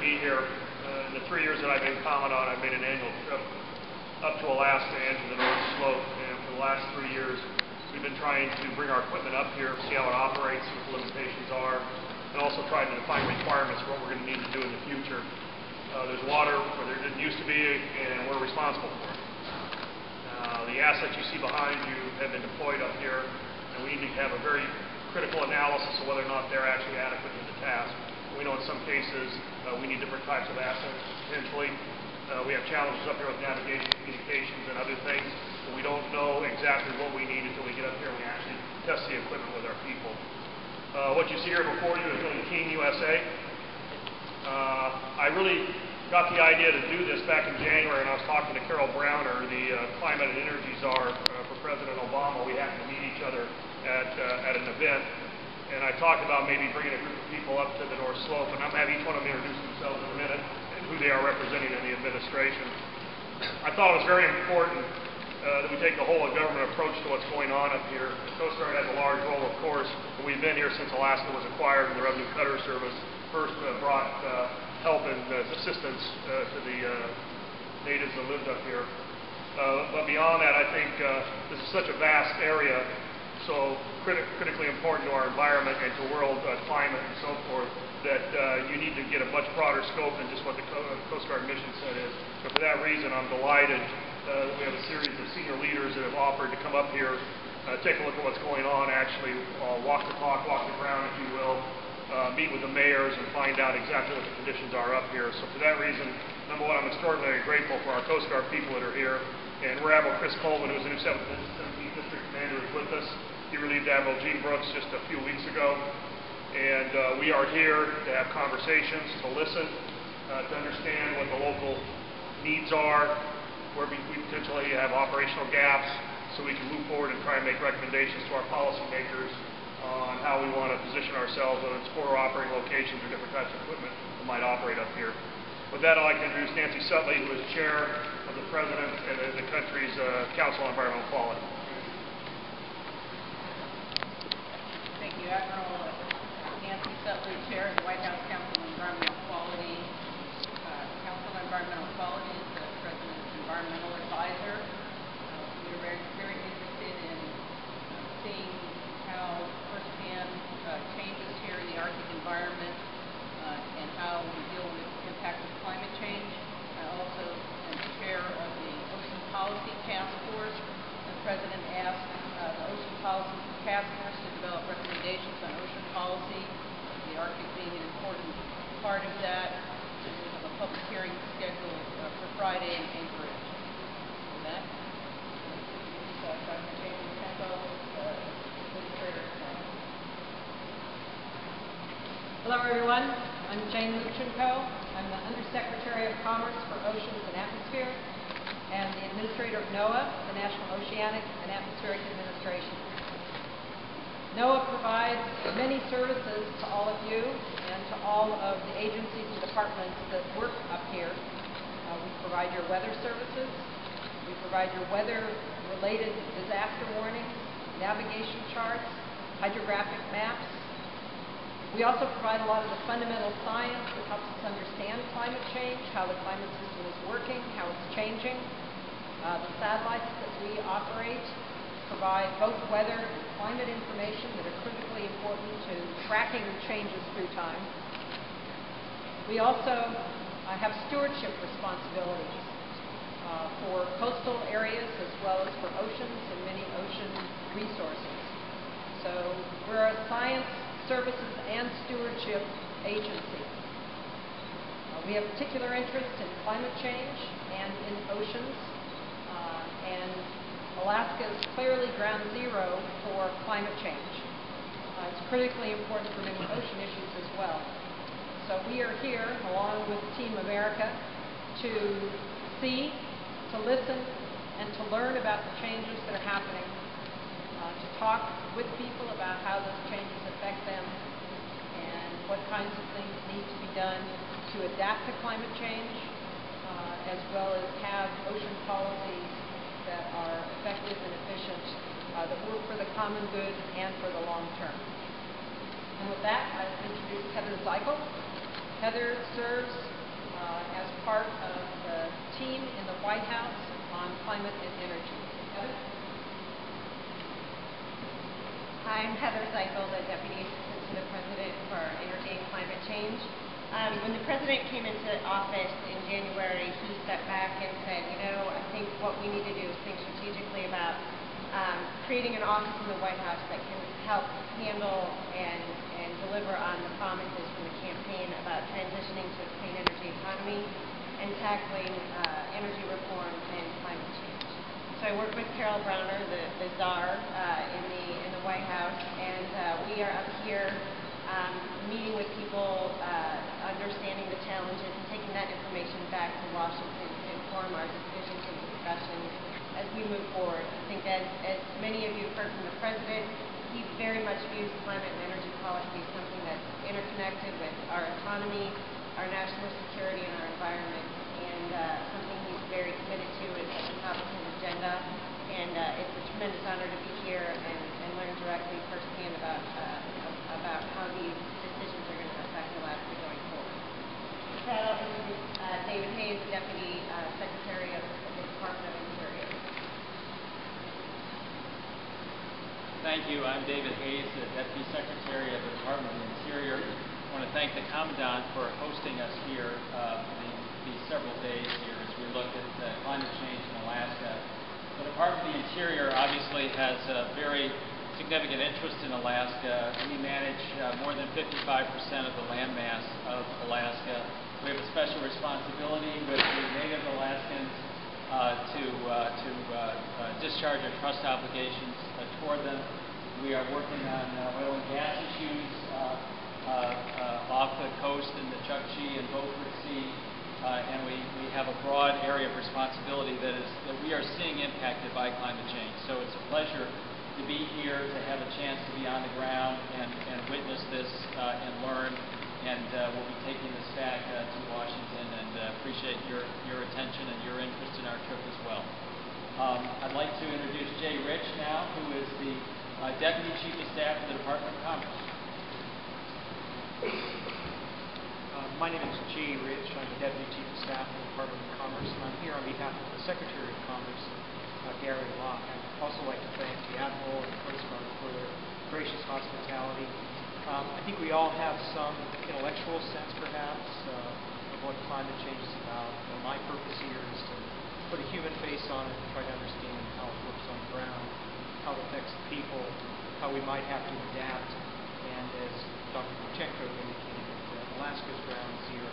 be here. In the 3 years that I've been Commandant, I've made an annual trip up to Alaska and to the North Slope. And for the last 3 years, we've been trying to bring our equipment up here, see how it operates, what the limitations are, and also trying to define requirements for what we're going to need to do in the future. There's water where there didn't used to be, and we're responsible for it. The assets you see behind you have been deployed up here, and we need to have a very critical analysis of whether or not they're actually adequate to the task. We know in some cases we need different types of assets, potentially. We have challenges up here with navigation, communications, and other things, but we don't know exactly what we need until we get up here and we actually test the equipment with our people. What you see here before you is really Team USA. I really got the idea to do this back in January, and I was talking to Carol Browner, the Climate and Energy Czar for President Obama. We happened to meet each other at an event, and I talked about maybe bringing a group of people up to the North Slope, and I'm going to have each one of them introduce themselves in a minute and who they are representing in the administration. I thought it was very important that we take the whole of government approach to what's going on up here. The Coast Guard has a large role, of course, but we've been here since Alaska was acquired, and the Revenue Cutter Service first brought help and assistance to the natives that lived up here. But beyond that, I think this is such a vast area, so critically important to our environment and to world climate and so forth, that you need to get a much broader scope than just what the Coast Guard mission set is. So for that reason, I'm delighted that we have a series of senior leaders that have offered to come up here, take a look at what's going on, actually walk the talk, walk the ground, if you will, meet with the mayors and find out exactly what the conditions are up here. So for that reason, number one, I'm extraordinarily grateful for our Coast Guard people that are here. And Rear Admiral Chris Coleman, who's the new 17th District Commander, is with us. He relieved Admiral Gene Brooks just a few weeks ago. And we are here to have conversations, to listen, to understand what the local needs are, where we potentially have operational gaps, so we can move forward and try and make recommendations to our policymakers on how we want to position ourselves, whether it's for operating locations or different types of equipment that might operate up here. With that, I'd like to introduce Nancy Sutley, who is Chair of the President and the country's Council on Environmental Quality. Thank you, Admiral. Nancy Sutley, Chair of the White House Council on Environmental Quality. Council on Environmental Quality is the President's environmental advisor. We are very interested in seeing how firsthand changes here in the Arctic environment and how we deal with the impact of climate change. I also am chair of the Ocean Policy Task Force. The President asked the Ocean Policy Task Force to develop recommendations on ocean policy, the Arctic being an important part of that. And we have a public hearing scheduled for Friday in Anchorage. With that, Dr. James Tempo, Administrator. Hello, everyone. I'm Jane Luchenko. I'm the Undersecretary of Commerce for Oceans and Atmosphere and the Administrator of NOAA, the National Oceanic and Atmospheric Administration. NOAA provides many services to all of you and to all of the agencies and departments that work up here. We provide your weather services. We provide your weather-related disaster warnings, navigation charts, hydrographic maps. We also provide a lot of the fundamental science that helps us understand climate change, how the climate system is working, how it's changing. The satellites that we operate provide both weather and climate information that are critically important to tracking changes through time. We also have stewardship responsibilities for coastal areas as well as for oceans and many ocean resources. So we're a science, services, and stewardship agency. We have particular interest in climate change and in oceans, and Alaska is clearly ground zero for climate change. It's critically important for many ocean issues as well. So we are here, along with Team America, to see, to listen, and to learn about the changes that are happening, to talk with people about how those changes affect them and what kinds of things need to be done to adapt to climate change, as well as have ocean policies that are effective and efficient, that work for the common good and for the long term. And with that, I introduce Heather Zichal, Heather serves as part of the team in the White House on climate and energy. Heather? Hi, I'm Heather Zichal, the Deputy Assistant to the President for Energy and Climate Change. When the President came into office in January, he stepped back and said, I think what we need to do is think strategically about creating an office in the White House that can help handle and deliver on the promises from the campaign about transitioning to a clean energy economy and tackling energy reform and climate change. So I work with Carol Browner, the czar, in the White House, and we are up here meeting with people, understanding the challenges, and taking that information back to Washington to inform our decisions and discussions as we move forward. I think as many of you have heard from the President, he very much views climate and energy policy as something that's interconnected with our economy, our national security, and our environment, and something he's very committed to. It's at the top of his agenda, and it's a tremendous honor to be here and learn directly firsthand about how these decisions are going to affect Alaska going forward. So I'll introduce David Hayes, the Deputy Secretary of the Department of Interior. Thank you. I'm David Hayes, the Deputy Secretary of the Department of the Interior. I want to thank the Commandant for hosting us here these several days here as we look at climate change in Alaska. The Department of the Interior obviously has a very significant interest in Alaska. We manage more than 55% of the landmass of Alaska. We have a special responsibility with the Native Alaskans to discharge our trust obligations toward them. We are working on oil and gas issues off the coast in the Chukchi and Beaufort Sea, and we have a broad area of responsibility that we are seeing impacted by climate change. So it's a pleasure to be here, to have a chance to be on the ground and witness this and learn. And we'll be taking this back to Washington, and appreciate your attention and your interest in our trip as well. I'd like to introduce Jay Rich now, who is the Deputy Chief of Staff of the Department of Commerce. My name is Jay Rich. I'm the Deputy Chief of Staff of the Department of Commerce, and I'm here on behalf of the Secretary of Commerce, Gary Locke. I'd also like to thank the Admiral and the Coast Guard for their gracious hospitality. I think we all have some intellectual sense, perhaps, of what climate change is about. But my purpose here is to put a human face on it and try to understand how it works on the ground, how it affects the people, how we might have to adapt, and as Dr. Kurchenko indicated, Alaska's ground zero.